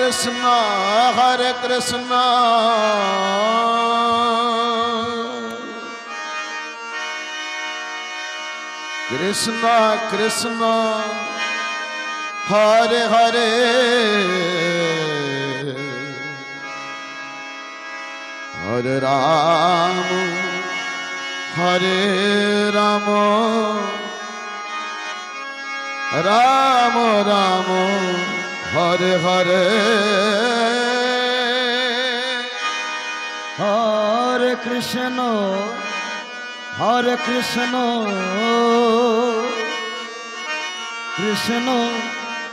Krishna, Hare Krishna, Krishna Krishna, Hare Hare, Hare Ram, Hare Ram, Ram Ram, Hare Hare, Hare Krishna, Hare Krishna, Krishna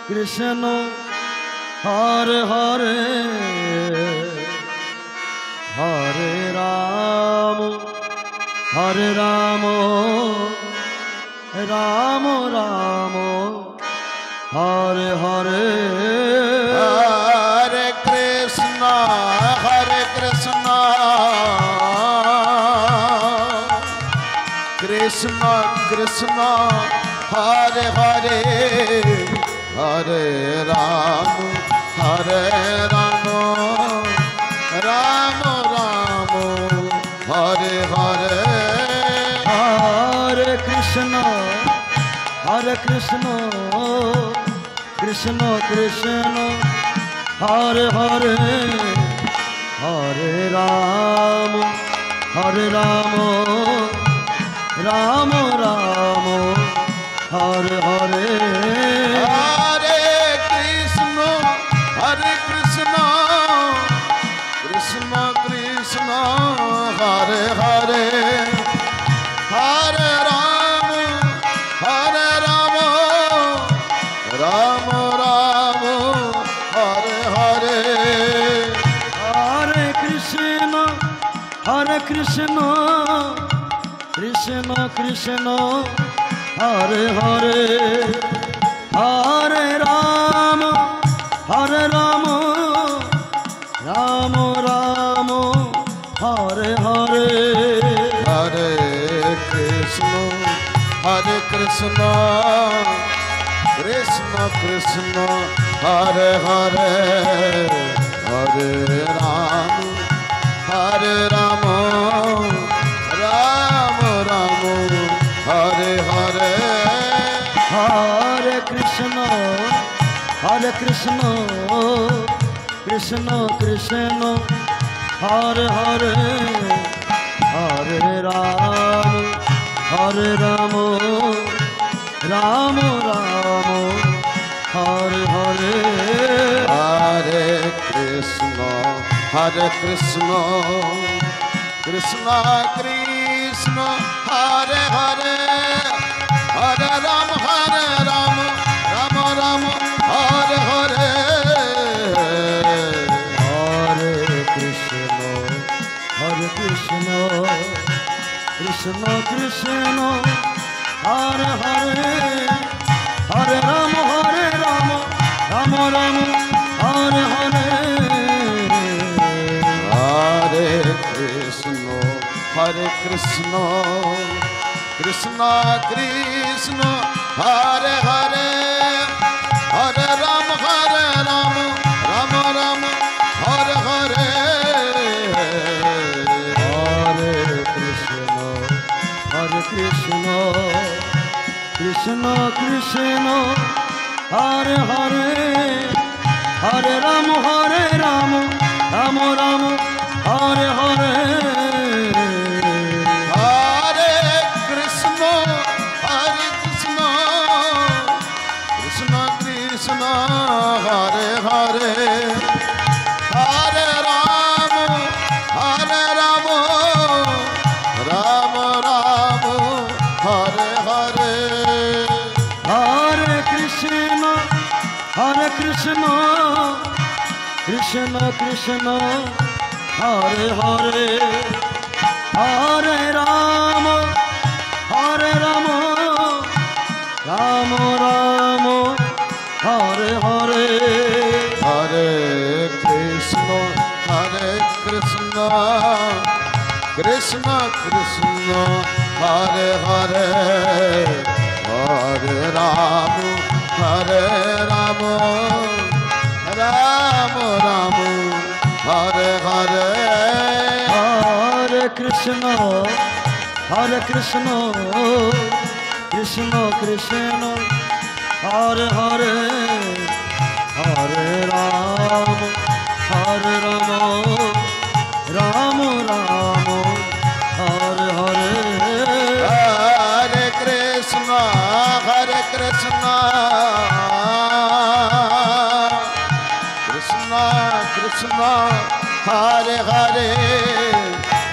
Krishna, Hare Hare, Hare Ram, Hare Ram, Ram Ram, Hare Hare, Hare Krishna, Hare Krishna, Krishna Krishna, Hare Hare, Hare Ram, Hare Ram, Ram Ram, Hare Hare, Hare Krishna, Hare Krishna, Krishna Krishna, Hare Hare, Hare Ram, Hare Ram, Ram Ram, Hare Hare, Hare Krishna, Hare Krishna, Krishna Krishna, Hare Hare, Hare Ram, Hare Ram, Ram Ram, Hare Hare, Hare Krishna, Hare Krishna, Krishna Krishna, Hare Hare, Hare Ram, Hare Ram, Ram Ram, Hare Hare, Hare Krishna, Hare Krishna, Krishna Krishna, Hare Hare, Hare Ram, Hare Ram, Ram Ram, Hare Hare, Hare Krishna, Hare Krishna, Krishna Krishna, Hare Hare, Hare Ram, Hare Ram, Ram Ram, Hare Hare, Hare Krishna, Hare Krishna, Krishna Krishna, Hare Hare, Hare Ram, Hare Ram, Ram Ram, Hare Hare, Hare Krishna, Hare Krishna, Krishna Krishna, Hare Hare, Hare Ram, Hare Ram, Ram Ram, Hare Hare, Hare Krishna, Hare Krishna, Krishna Krishna, Hare Hare, Hare Ram, Hare Ram, Ram Ram, Hare Hare, Hare Krishna, Hare Krishna, Krishna Krishna, Hare Hare, Hare Ram, Hare Ram, Ram Ram, Hare Hare, Hare Krishna, Hare Krishna, Krishna Krishna, Hare Hare, Hare Ram, Hare Ram, Ram Ram, Hare Hare, Hare Krishna, Hare Krishna, Krishna Krishna, Hare Hare, Hare Ram, Hare Ram, Ram Ram, Hare Hare, Hare Krishna, Hare Krishna, Krishna Krishna, Hare Hare, Hare Ram, Hare Ram, Ram Krishna Hare Krishna Krishna Krishna Hare Hare Hare Ram Ram Ram Hare Hare Hare Krishna Krishna Krishna Hare Hare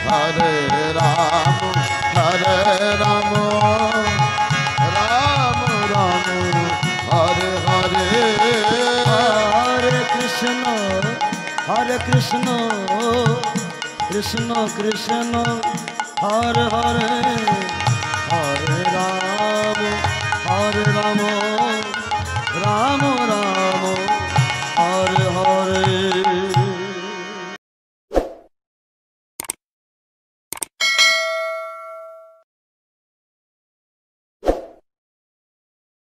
Hare Ram Ram Ram Hare Hare Hare Krishna Krishna Krishna Hare Hare Hare Ram Ram Ram